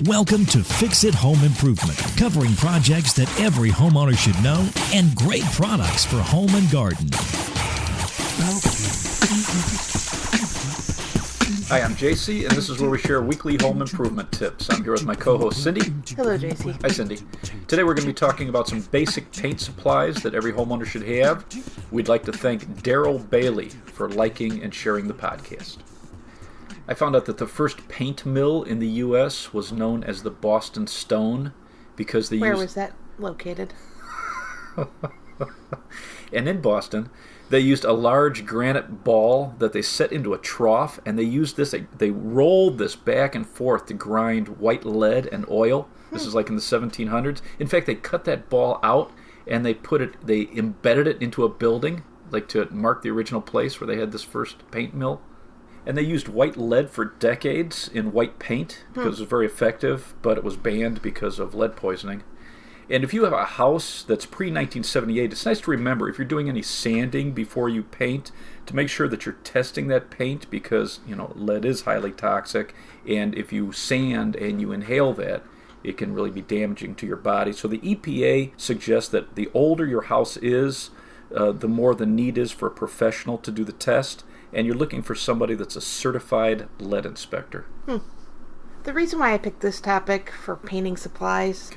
Welcome to Fix It Home Improvement, covering projects that every homeowner should know and great products for home and garden. Hi, I'm JC, and this is where we share weekly home improvement tips. I'm here with my co-host, Cindy. Hello, JC. Hi, Cindy. Today we're going to be talking about some basic paint supplies that every homeowner should have. We'd like to thank Daryl Bailey for liking and sharing the podcast. I found out that the first paint mill in the U.S. was known as the Boston Stone because they Where was that located? And in Boston, they used a large granite ball that they set into a trough, and they used this. They rolled this back and forth to grind white lead and oil. This is like in the 1700s. In fact, they cut that ball out and they embedded it into a building, like to mark the original place where they had this first paint mill. And they used white lead for decades in white paint because it was very effective, but it was banned because of lead poisoning. And if you have a house that's pre-1978, it's nice to remember, if you're doing any sanding before you paint, to make sure that you're testing that paint because, lead is highly toxic. And if you sand and you inhale that, it can really be damaging to your body. So the EPA suggests that the older your house is, the more the need is for a professional to do the test. And you're looking for somebody that's a certified lead inspector. The reason why I picked this topic for painting supplies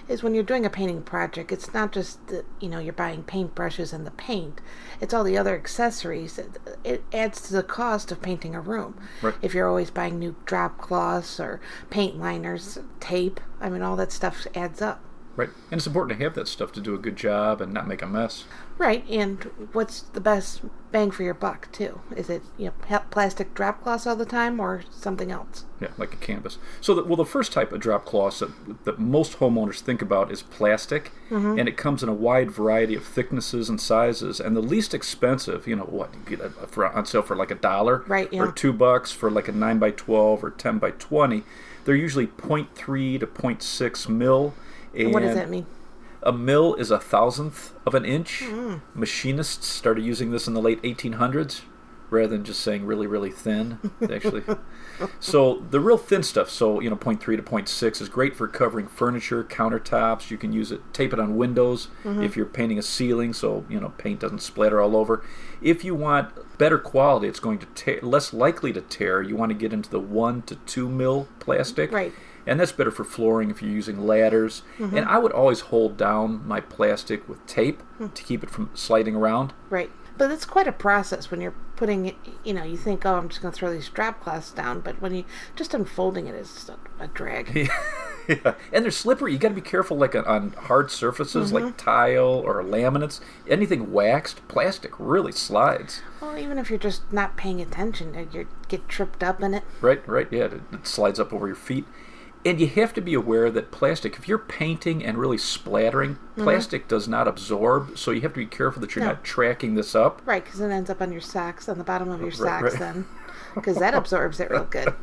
is when you're doing a painting project, it's not just that, you're buying paintbrushes and the paint. It's all the other accessories. It adds to the cost of painting a room. Right. If you're always buying new drop cloths or paint liners, tape, all that stuff adds up. Right. And it's important to have that stuff to do a good job and not make a mess. Right. And what's the best bang for your buck, too? Is it plastic drop cloths all the time or something else? Yeah, like a canvas. So, the first type of drop cloths that most homeowners think about is plastic. And it comes in a wide variety of thicknesses and sizes. And the least expensive, you get on sale for like $1, right, yeah, or $2 for like a 9x12 or 10x20. They're usually 0.3 to 0.6 mil. And what does that mean? A mil is 1/1000th of an inch. Machinists started using this in the late 1800s rather than just saying really, really thin, actually. So the real thin stuff, 0.3 to 0.6, is great for covering furniture, countertops. You can use it, tape it on windows if you're painting a ceiling so, paint doesn't splatter all over. If you want better quality, it's going to less likely to tear. You want to get into the 1 to 2 mil plastic. Right. And that's better for flooring if you're using ladders. And I would always hold down my plastic with tape to keep it from sliding around. Right. But it's quite a process when you're putting it, you think, I'm just going to throw these drop cloths down. But when you just unfolding it is a drag. Yeah. And they're slippery. You got to be careful, like on hard surfaces like tile or laminates. Anything waxed, plastic really slides. Well, even if you're just not paying attention, you get tripped up in it. Right. Yeah, it slides up over your feet. And you have to be aware that plastic, if you're painting and really splattering, plastic does not absorb, so you have to be careful that you're not tracking this up. Right, because it ends up on your socks, on the bottom of your socks then, because that absorbs it real good.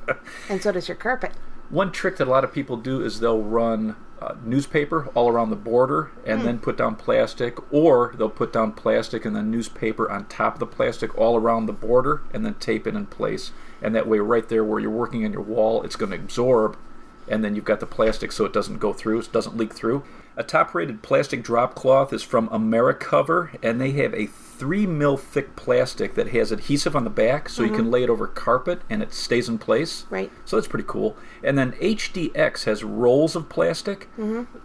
And so does your carpet. One trick that a lot of people do is they'll run newspaper all around the border and then put down plastic, or they'll put down plastic and then newspaper on top of the plastic all around the border and then tape it in place. And that way right there where you're working on your wall, it's going to absorb. And then you've got the plastic so it doesn't go through, it doesn't leak through. A top-rated plastic drop cloth is from AmeriCover, and they have a 3 mil thick plastic that has adhesive on the back, so you can lay it over carpet and it stays in place. Right. So that's pretty cool. And then HDX has rolls of plastic.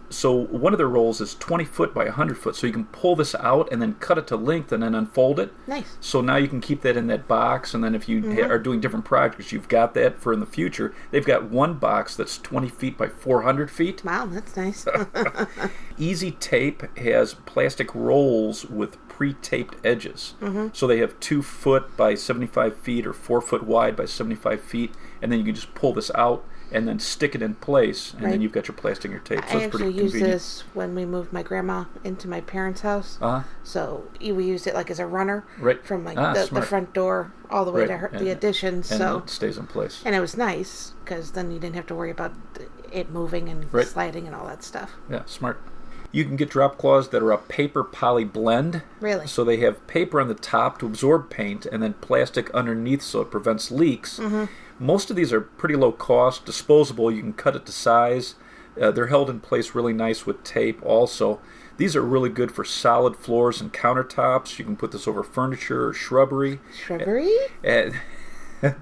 So one of their rolls is 20 foot by 100 foot, so you can pull this out and then cut it to length and then unfold it. Nice. So now you can keep that in that box, and then if you are doing different projects, you've got that for in the future. They've got one box that's 20 feet by 400 feet. Wow, that's nice. Easy Tape has plastic rolls with pre-taped edges. So they have 2 foot by 75 feet or 4 foot wide by 75 feet, and then you can just pull this out and then stick it in place, and then you've got your plastic and your tape. So I it's pretty actually used convenient. this when we moved my grandma into my parents' house. Uh-huh. So we used it like as a runner from the front door all the way to the addition. And so it stays in place. And it was nice because then you didn't have to worry about it moving and sliding and all that stuff. Yeah, smart. You can get drop cloths that are a paper poly blend. Really? So they have paper on the top to absorb paint and then plastic underneath so it prevents leaks. Most of these are pretty low cost, disposable. You can cut it to size. They're held in place really nice with tape also. These are really good for solid floors and countertops. You can put this over furniture or shrubbery. Shrubbery?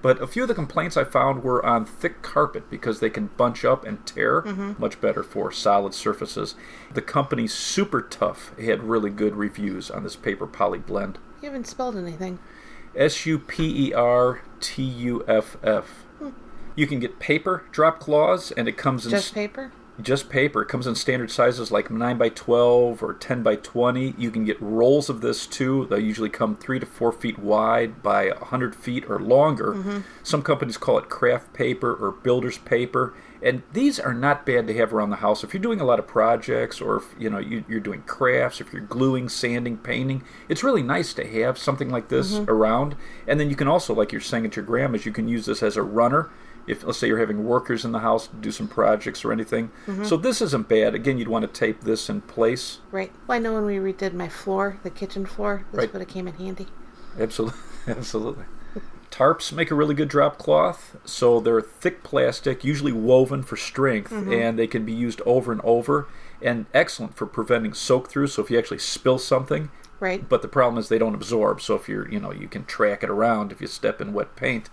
But a few of the complaints I found were on thick carpet because they can bunch up and tear. Much better for solid surfaces. The company Super Tough had really good reviews on this paper poly blend. You haven't spelled anything. SUPERTUFF. You can get paper drop cloths, and it comes in... Just paper? Just paper. It comes in standard sizes like 9x12 or 10x20. You can get rolls of this too. They usually come 3 to 4 feet wide by 100 feet or longer. Some companies call it craft paper or builder's paper. And these are not bad to have around the house. If you're doing a lot of projects, or if you're doing crafts, if you're gluing, sanding, painting, it's really nice to have something like this around. And then you can also, like you're saying at your grandma's, you can use this as a runner. If, let's say, you're having workers in the house to do some projects or anything. So this isn't bad. Again, you'd want to tape this in place. Right. Well, I know when we redid my floor, the kitchen floor, this would have came in handy. Absolutely. Absolutely. Tarps make a really good drop cloth. So they're thick plastic, usually woven for strength, and they can be used over and over, and excellent for preventing soak through. So if you actually spill something, right. But the problem is they don't absorb. So if you're, you can track it around if you step in wet paint.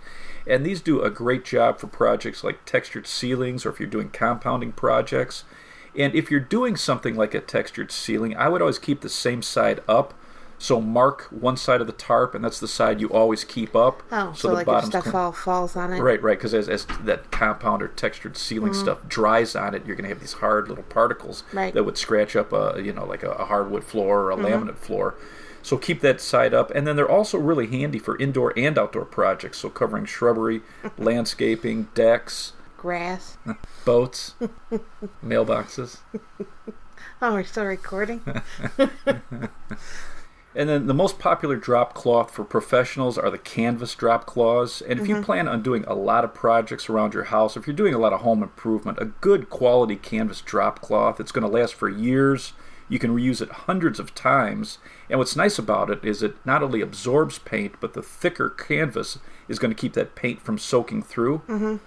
And these do a great job for projects like textured ceilings, or if you're doing compounding projects. And if you're doing something like a textured ceiling, I would always keep the same side up. So mark one side of the tarp, and that's the side you always keep up. Oh, so the like if stuff all falls on it? Right, because as that compound or textured ceiling stuff dries on it, you're going to have these hard little particles that would scratch up like a hardwood floor or a laminate floor. So keep that side up. And then they're also really handy for indoor and outdoor projects. So covering shrubbery, landscaping, decks. Grass. Boats. Mailboxes. Oh, we're still recording? And then the most popular drop cloth for professionals are the canvas drop cloths. And if you plan on doing a lot of projects around your house, if you're doing a lot of home improvement, a good quality canvas drop cloth, it's going to last for years. You can reuse it hundreds of times. And what's nice about it is it not only absorbs paint, but the thicker canvas is going to keep that paint from soaking through.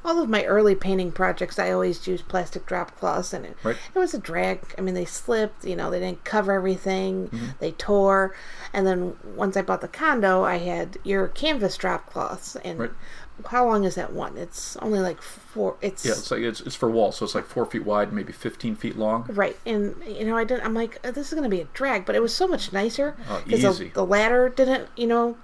All of my early painting projects, I always used plastic drop cloths, and it was a drag. I mean, they slipped, they didn't cover everything, they tore. And then once I bought the condo, I had your canvas drop cloths. And how long is that one? It's only like 4. It's for walls, so it's like 4 feet wide, maybe 15 feet long. Right, and I'm like, this is going to be a drag, but it was so much nicer because the ladder didn't,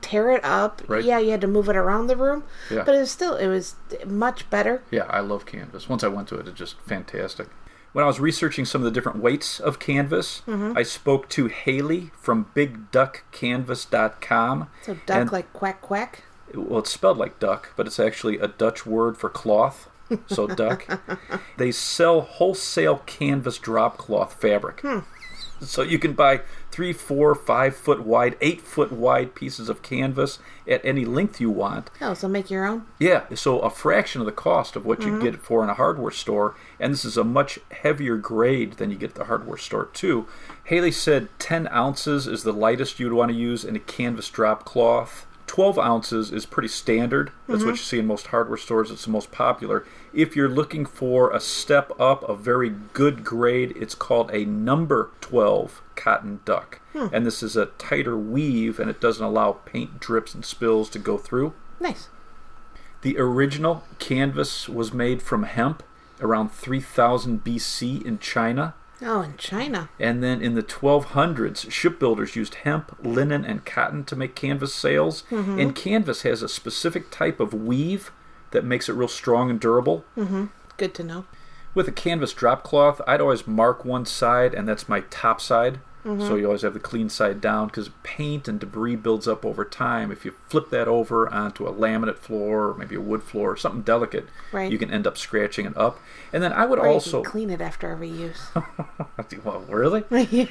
tear it up. Right. Yeah, you had to move it around the room, but it was much better. Yeah, I love canvas. Once I went to it, it's just fantastic. When I was researching some of the different weights of canvas, I spoke to Haley from BigDuckCanvas.com. So duck like quack quack? Well, it's spelled like duck, but it's actually a Dutch word for cloth, so duck. They sell wholesale canvas drop cloth fabric. So you can buy 3, 4, 5 foot wide, 8 foot wide pieces of canvas at any length you want. Oh, so make your own? Yeah, so a fraction of the cost of what you get it for in a hardware store, and this is a much heavier grade than you get at the hardware store too. Haley said 10 ounces is the lightest you'd want to use in a canvas drop cloth. 12 ounces is pretty standard. That's what you see in most hardware stores. It's the most popular. If you're looking for a step up, a very good grade, it's called a number 12 cotton duck. And this is a tighter weave, and it doesn't allow paint drips and spills to go through. Nice. The original canvas was made from hemp around 3000 BC in China. Oh, in China. And then in the 1200s, shipbuilders used hemp, linen, and cotton to make canvas sails. And canvas has a specific type of weave that makes it real strong and durable. Good to know. With a canvas drop cloth, I'd always mark one side, and that's my top side. So you always have the clean side down, because paint and debris builds up over time. If you flip that over onto a laminate floor, or maybe a wood floor, or something delicate, you can end up scratching it up. And then I would also... you can clean it after every use. Well, really?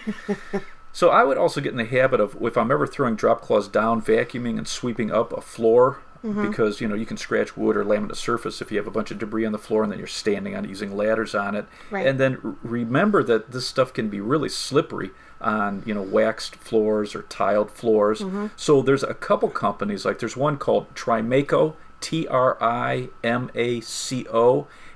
So I would also get in the habit of, if I'm ever throwing drop cloths down, vacuuming and sweeping up a floor, because you can scratch wood or laminate surface if you have a bunch of debris on the floor and then you're standing on it using ladders on it. And then remember that this stuff can be really slippery on waxed floors or tiled floors. So there's a couple companies, like there's one called Trimaco, Trimaco,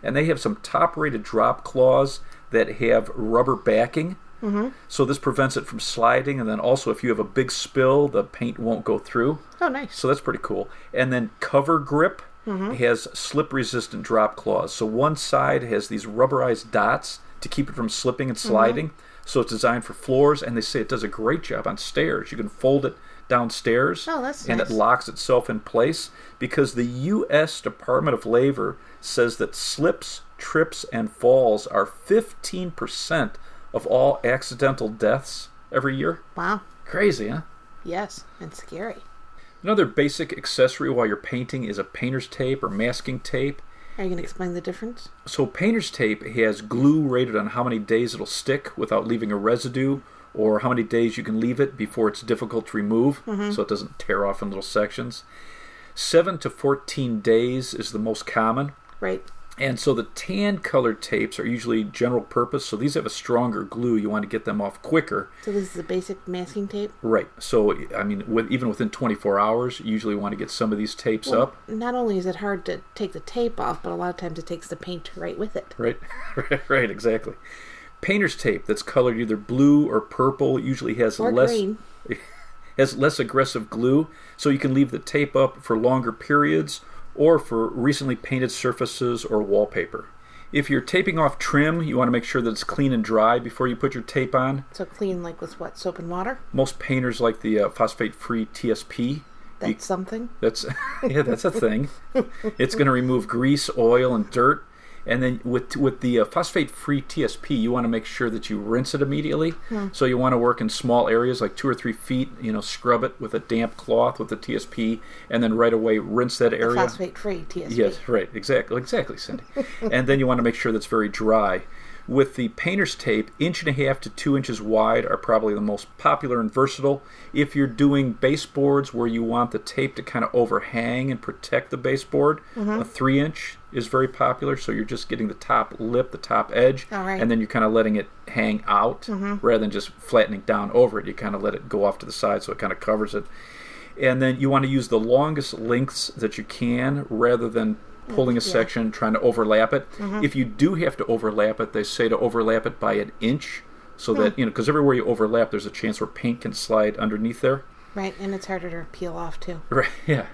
and they have some top-rated drop cloths that have rubber backing. Mm-hmm. So this prevents it from sliding, and then also if you have a big spill, the paint won't go through. Oh, nice. So that's pretty cool. And then Cover Grip has slip-resistant drop cloths. So one side has these rubberized dots to keep it from slipping and sliding. So it's designed for floors, and they say it does a great job on stairs. You can fold it downstairs, and nice. it locks itself in place, because the U.S. Department of Labor says that slips, trips, and falls are 15% of all accidental deaths every year. Wow. Crazy, huh? Yes, and scary. Another basic accessory while you're painting is a painter's tape or masking tape. Are you going to explain the difference? So painter's tape has glue rated on how many days it'll stick without leaving a residue, or how many days you can leave it before it's difficult to remove, so it doesn't tear off in little sections. 7 to 14 days is the most common. Right. And so the tan-colored tapes are usually general purpose, so these have a stronger glue. You want to get them off quicker. So this is a basic masking tape? Right. So, I mean, even within 24 hours, you usually want to get some of these tapes up. Not only is it hard to take the tape off, but a lot of times it takes the paint right with it. Right, right, exactly. Painter's tape that's colored either blue or purple usually has green. has less aggressive glue, so you can leave the tape up for longer periods or for recently painted surfaces or wallpaper. If you're taping off trim, you want to make sure that it's clean and dry before you put your tape on. So clean like with what, soap and water? Most painters like the phosphate-free TSP. That's something? That's that's a thing. It's going to remove grease, oil, and dirt. And then with the phosphate-free TSP, you want to make sure that you rinse it immediately. So you want to work in small areas, like 2 or 3 feet. Scrub it with a damp cloth with the TSP, and then right away rinse that area. The phosphate-free TSP. Yes, right, exactly, Cindy. And then you want to make sure that's very dry. With the painter's tape, 1.5 to 2 inches wide are probably the most popular and versatile. If you're doing baseboards where you want the tape to kind of overhang and protect the baseboard, a 3-inch is very popular. So you're just getting the top lip, the top edge, and then you're kind of letting it hang out rather than just flattening down over it. You kind of let it go off to the side so it kind of covers it. And then you want to use the longest lengths that you can rather than pulling a section, trying to overlap it. If you do have to overlap it, they say to overlap it by 1 inch, so that, because everywhere you overlap, there's a chance where paint can slide underneath there. Right, and it's harder to peel off, too. Right, yeah.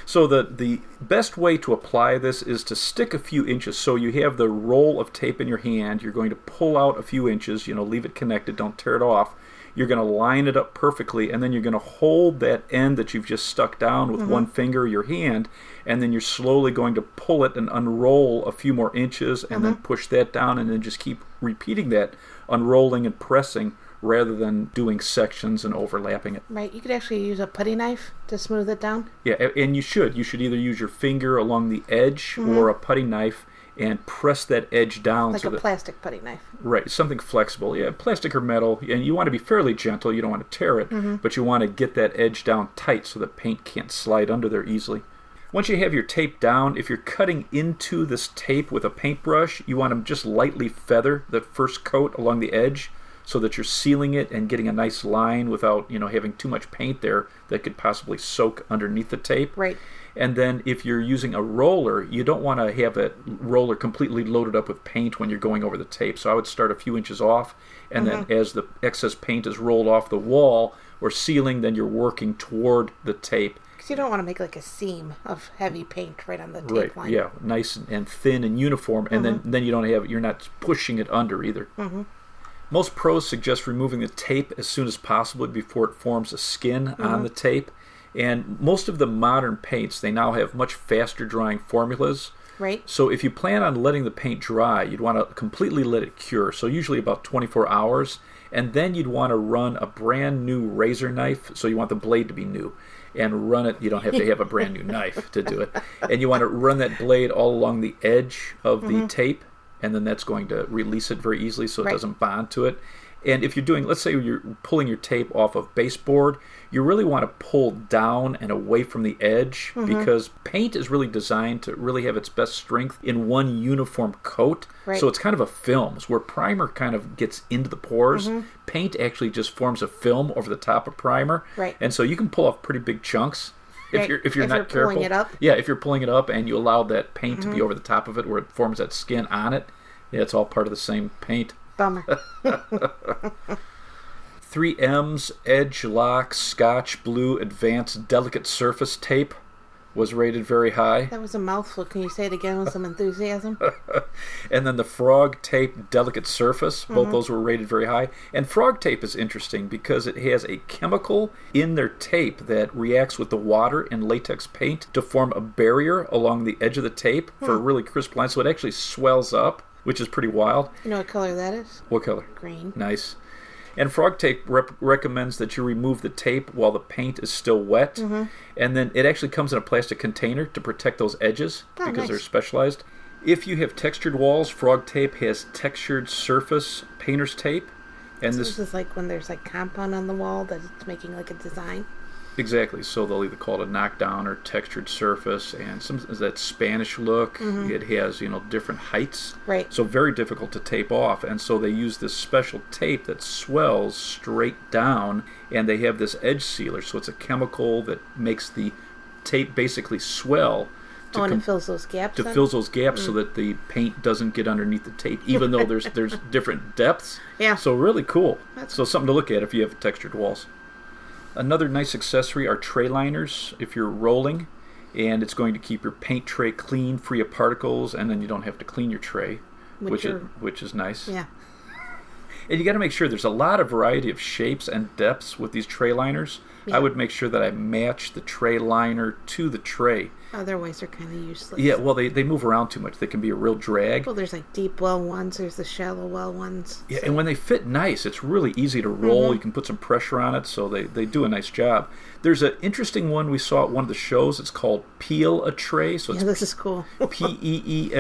So the best way to apply this is to stick a few inches. So you have the roll of tape in your hand. You're going to pull out a few inches, leave it connected, don't tear it off. You're going to line it up perfectly, and then you're going to hold that end that you've just stuck down with one finger or your hand, and then you're slowly going to pull it and unroll a few more inches, and then push that down, and then just keep repeating that, unrolling and pressing, rather than doing sections and overlapping it. Right. You could actually use a putty knife to smooth it down. Yeah, and you should. You should either use your finger along the edge or a putty knife and press that edge down. Like a plastic putty knife. Right, something flexible. Yeah, plastic or metal. And you want to be fairly gentle. You don't want to tear it, but you want to get that edge down tight so the paint can't slide under there easily. Once you have your tape down, if you're cutting into this tape with a paintbrush, you want to just lightly feather the first coat along the edge so that you're sealing it and getting a nice line without, having too much paint there that could possibly soak underneath the tape. Right. And then if you're using a roller, you don't want to have that roller completely loaded up with paint when you're going over the tape. So I would start a few inches off, and then as the excess paint is rolled off the wall or ceiling, then you're working toward the tape. Because you don't want to make like a seam of heavy paint right on the tape line. Yeah, nice and thin and uniform, and then you're not pushing it under either. Most pros suggest removing the tape as soon as possible before it forms a skin on the tape. And most of the modern paints, they now have much faster drying formulas. Right. So if you plan on letting the paint dry, you'd want to completely let it cure. So usually about 24 hours. And then you'd want to run a brand new razor knife. So you want the blade to be new. And run it. You don't have to have a brand new knife to do it. And you want to run that blade all along the edge of the tape. And then that's going to release it very easily so it doesn't bond to it. And if you're doing, let's say you're pulling your tape off of baseboard, you really want to pull down and away from the edge because paint is really designed to really have its best strength in one uniform coat. Right. So it's kind of a film. So where primer kind of gets into the pores, paint actually just forms a film over the top of primer. Right. And so you can pull off pretty big chunks if you're not careful, pulling it up. Yeah, if you're pulling it up and you allow that paint to be over the top of it where it forms that skin on it, yeah, it's all part of the same paint. Bummer. 3M's Edge Lock Scotch Blue Advanced Delicate Surface Tape was rated very high. That was a mouthful. Can you say it again with some enthusiasm? And then the Frog Tape Delicate Surface, both those were rated very high. And Frog Tape is interesting because it has a chemical in their tape that reacts with the water and latex paint to form a barrier along the edge of the tape for a really crisp line. So it actually swells up, which is pretty wild. You know what color that is? What color? Green. Nice. And Frog Tape recommends that you remove the tape while the paint is still wet. And then it actually comes in a plastic container to protect those edges because they're specialized. If you have textured walls, Frog Tape has textured surface painter's tape. And So this is like when there's like compound on the wall that it's making like a design. Exactly. So they'll either call it a knockdown or textured surface, and some that Spanish look. It has different heights. Right. So very difficult to tape off, and so they use this special tape that swells straight down, and they have this edge sealer. So it's a chemical that makes the tape basically swell. And it fills those gaps. Fills those gaps so that the paint doesn't get underneath the tape, even though there's different depths. Yeah. So really cool. So something to look at if you have textured walls. Another nice accessory are tray liners if you're rolling, and it's going to keep your paint tray clean, free of particles, and then you don't have to clean your tray, which is nice. Yeah. And you got to make sure there's a lot of variety of shapes and depths with these tray liners. Yeah. I would make sure that I match the tray liner to the tray. Otherwise, they're kind of useless. Yeah, well, they move around too much. They can be a real drag. Well, there's like deep well ones. There's the shallow well ones. Yeah, and when they fit nice, it's really easy to roll. You can put some pressure on it, so they do a nice job. There's an interesting one we saw at one of the shows. It's called Peel a Tray. So it's this is cool. PEEL-A-TRAY.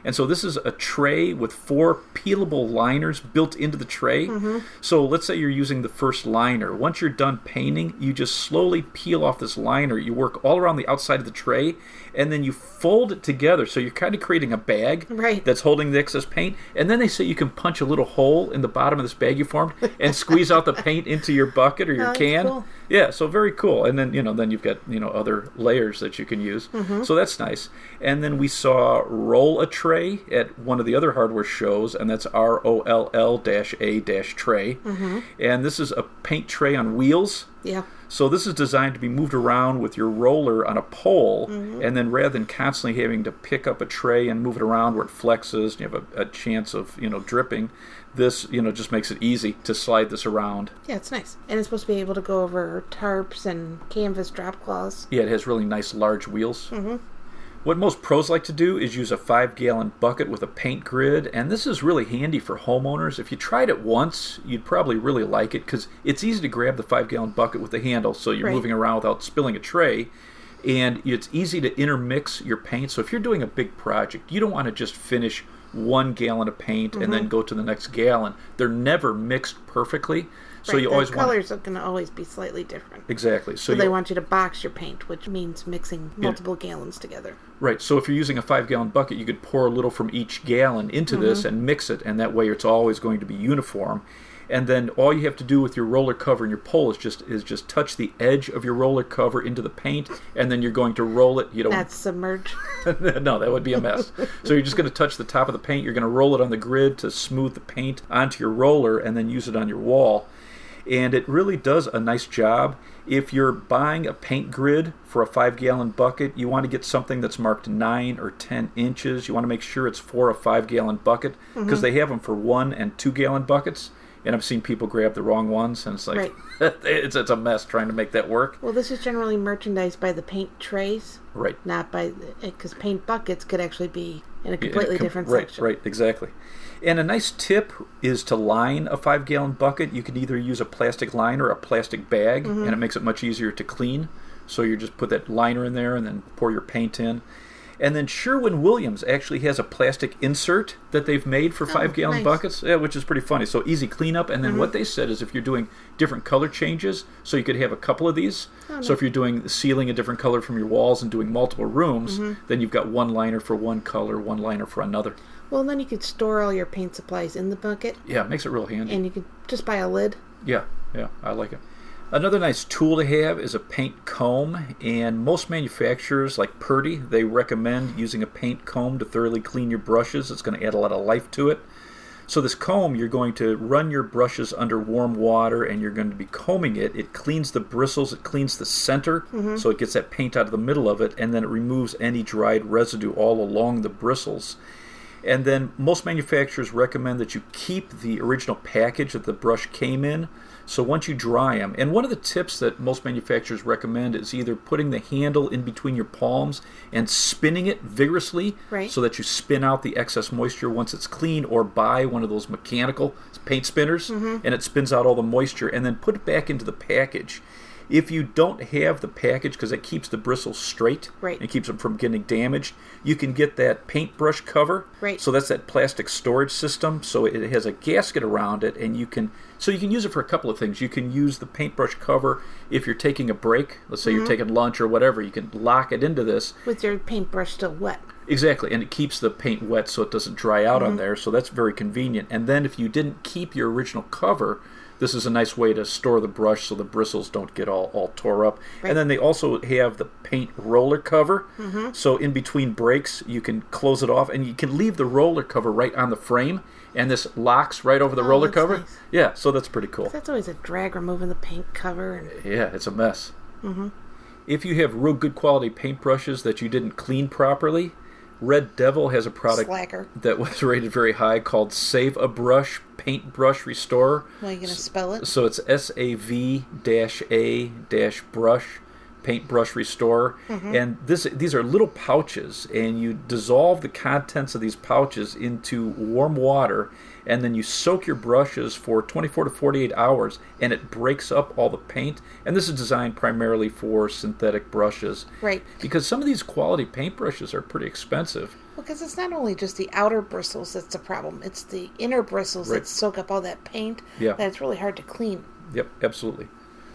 And so this is a tray with 4 peelable liners built into the tray. So let's say you're using the first liner. Once you're done painting, you just slowly peel off this liner. You work all around the outside of the tray, and then you fold it together. So you're kind of creating a bag that's holding the excess paint. And then they say you can punch a little hole in the bottom of this bag you formed and squeeze out the paint into your bucket or your can. Cool. Yeah, so very cool. And then then you've got other layers that you can use. So that's nice. And then we saw Roll a Tray at one of the other hardware shows, and that's ROLL-A-tray. And this is a paint tray on wheels. Yeah. So this is designed to be moved around with your roller on a pole, and then rather than constantly having to pick up a tray and move it around where it flexes, and you have a chance of dripping, this just makes it easy to slide this around. Yeah, it's nice. And it's supposed to be able to go over tarps and canvas drop cloths. Yeah, it has really nice large wheels. What most pros like to do is use a 5-gallon bucket with a paint grid, and this is really handy for homeowners. If you tried it once, you'd probably really like it because it's easy to grab the 5-gallon bucket with the handle, so you're moving around without spilling a tray, and it's easy to intermix your paint. So if you're doing a big project, you don't want to just finish 1 gallon of paint and then go to the next gallon. They're never mixed perfectly. So you always want colors are going to always be slightly different. Exactly. So they want you to box your paint, which means mixing multiple gallons together. Right. So if you're using a 5-gallon bucket, you could pour a little from each gallon into this and mix it, and that way it's always going to be uniform. And then all you have to do with your roller cover and your pole is just touch the edge of your roller cover into the paint, and then you're going to roll it. You don't. That's submerge. No, that would be a mess. So you're just going to touch the top of the paint. You're going to roll it on the grid to smooth the paint onto your roller, and then use it on your wall. And it really does a nice job. If you're buying a paint grid for a 5-gallon bucket, you want to get something that's marked 9 or 10 inches. You want to make sure it's for a 5-gallon bucket because they have them for 1 and 2-gallon buckets. And I've seen people grab the wrong ones, and it's like it's a mess trying to make that work. Well, this is generally merchandised by the paint trays, right? Not by because paint buckets could actually be in a completely different section. Right, exactly. And a nice tip is to line a 5-gallon bucket. You can either use a plastic liner or a plastic bag, and it makes it much easier to clean. So you just put that liner in there and then pour your paint in. And then Sherwin-Williams actually has a plastic insert that they've made for 5-gallon buckets, which is pretty funny. So easy cleanup. And then what they said is if you're doing different color changes, so you could have a couple of these. So if you're doing sealing a different color from your walls and doing multiple rooms, then you've got one liner for one color, one liner for another. Well, then you could store all your paint supplies in the bucket. Yeah, it makes it real handy. And you could just buy a lid. Yeah, I like it. Another nice tool to have is a paint comb, and most manufacturers like Purdy, they recommend using a paint comb to thoroughly clean your brushes. It's going to add a lot of life to it. So this comb, you're going to run your brushes under warm water and you're going to be combing it. It cleans the bristles, it cleans the center, so it gets that paint out of the middle of it, and then it removes any dried residue all along the bristles. And then most manufacturers recommend that you keep the original package that the brush came in. So once you dry them, and one of the tips that most manufacturers recommend is either putting the handle in between your palms and spinning it vigorously so that you spin out the excess moisture once it's clean, or buy one of those mechanical paint spinners and it spins out all the moisture, and then put it back into the package. If you don't have the package, because it keeps the bristles straight and keeps them from getting damaged, you can get that paintbrush cover. So that's that plastic storage system. So it has a gasket around it, and you can use it for a couple of things. You can use the paintbrush cover if you're taking a break. Let's say you're taking lunch or whatever. You can lock it into this. With your paintbrush still wet. Exactly, and it keeps the paint wet so it doesn't dry out on there. So that's very convenient. And then if you didn't keep your original cover, this is a nice way to store the brush so the bristles don't get all tore up. And then they also have the paint roller cover. So in between breaks, you can close it off, and you can leave the roller cover right on the frame, and this locks right over the roller cover. Nice. Yeah, so that's pretty cool. That's always a drag, removing the paint cover. Yeah, it's a mess. If you have real good quality paintbrushes that you didn't clean properly, Red Devil has a product that was rated very high called Save a Brush Paintbrush Restorer. Are you going to spell it? So it's SAV-A-brush Paintbrush Restorer. And these are little pouches, and you dissolve the contents of these pouches into warm water, and then you soak your brushes for 24 to 48 hours, and it breaks up all the paint. And this is designed primarily for synthetic brushes. Because some of these quality paintbrushes are pretty expensive. Well, because it's not only just the outer bristles that's the problem. It's the inner bristles that soak up all that paint that it's really hard to clean. Yep, absolutely.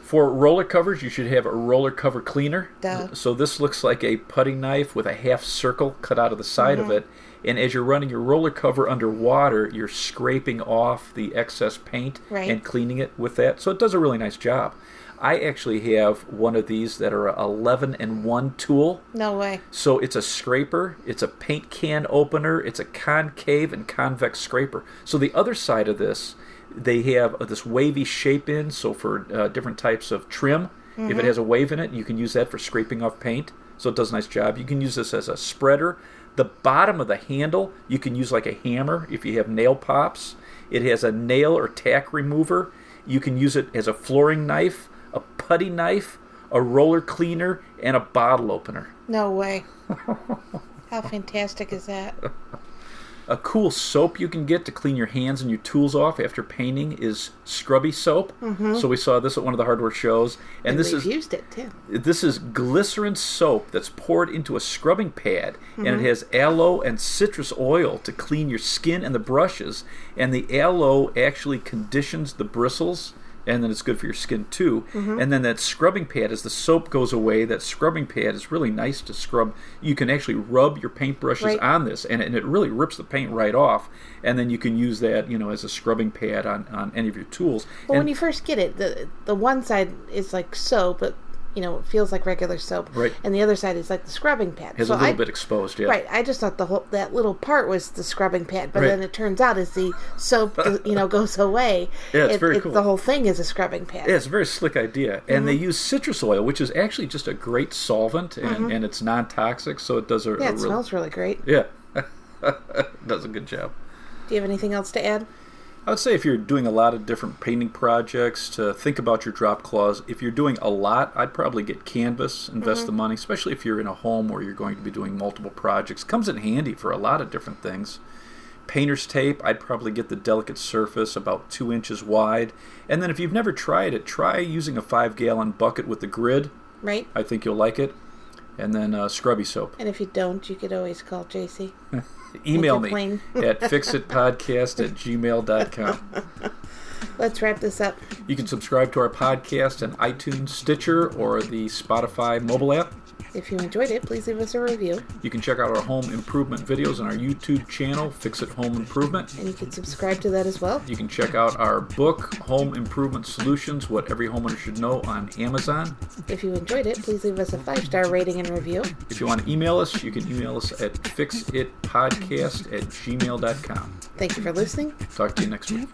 For roller covers, you should have a roller cover cleaner. So this looks like a putty knife with a half circle cut out of the side of it. And as you're running your roller cover under water, you're scraping off the excess paint and cleaning it with that. So it does a really nice job. I actually have one of these that are a 11-in-1 tool. No way. So it's a scraper, it's a paint can opener, it's a concave and convex scraper. So the other side of this, they have this wavy shape in, so for different types of trim, if it has a wave in it, you can use that for scraping off paint. So it does a nice job. You can use this as a spreader. The bottom of the handle, you can use like a hammer if you have nail pops. It has a nail or tack remover. You can use it as a flooring knife, a putty knife, a roller cleaner, and a bottle opener. No way. How fantastic is that? A cool soap you can get to clean your hands and your tools off after painting is Scrubby soap. So we saw this at one of the hardware shows, and we've used it too. This is glycerin soap that's poured into a scrubbing pad, and it has aloe and citrus oil to clean your skin and the brushes. And the aloe actually conditions the bristles, and then it's good for your skin too. And then that scrubbing pad, as the soap goes away, that scrubbing pad is really nice to scrub. You can actually rub your paintbrushes on this, and it really rips the paint right off. And then you can use that, as a scrubbing pad on any of your tools. Well, when you first get it, the one side is like soap, but it feels like regular soap. And the other side is like the scrubbing pad. It's a little bit exposed, yeah. I just thought that little part was the scrubbing pad, but then it turns out as the soap, goes away, it's very cool. The whole thing is a scrubbing pad. Yeah, it's a very slick idea. And they use citrus oil, which is actually just a great solvent, and it's non-toxic, so it does it smells really great. Yeah, it does a good job. Do you have anything else to add? I would say if you're doing a lot of different painting projects, to think about your drop cloths. If you're doing a lot, I'd probably get canvas, invest the money, especially if you're in a home where you're going to be doing multiple projects. Comes in handy for a lot of different things. Painter's tape, I'd probably get the delicate surface about 2 inches wide. And then if you've never tried it, try using a 5-gallon bucket with the grid. I think you'll like it. And then Scrubby soap. And if you don't, you could always call JC. Email me at fixitpodcast@gmail.com. Let's wrap this up. You can subscribe to our podcast on iTunes, Stitcher, or the Spotify mobile app. If you enjoyed it, please leave us a review. You can check out our home improvement videos on our YouTube channel, Fix It Home Improvement. And you can subscribe to that as well. You can check out our book, Home Improvement Solutions, What Every Homeowner Should Know, on Amazon. If you enjoyed it, please leave us a 5-star rating and review. If you want to email us, you can email us at fixitpodcast@gmail.com. Thank you for listening. Talk to you next week.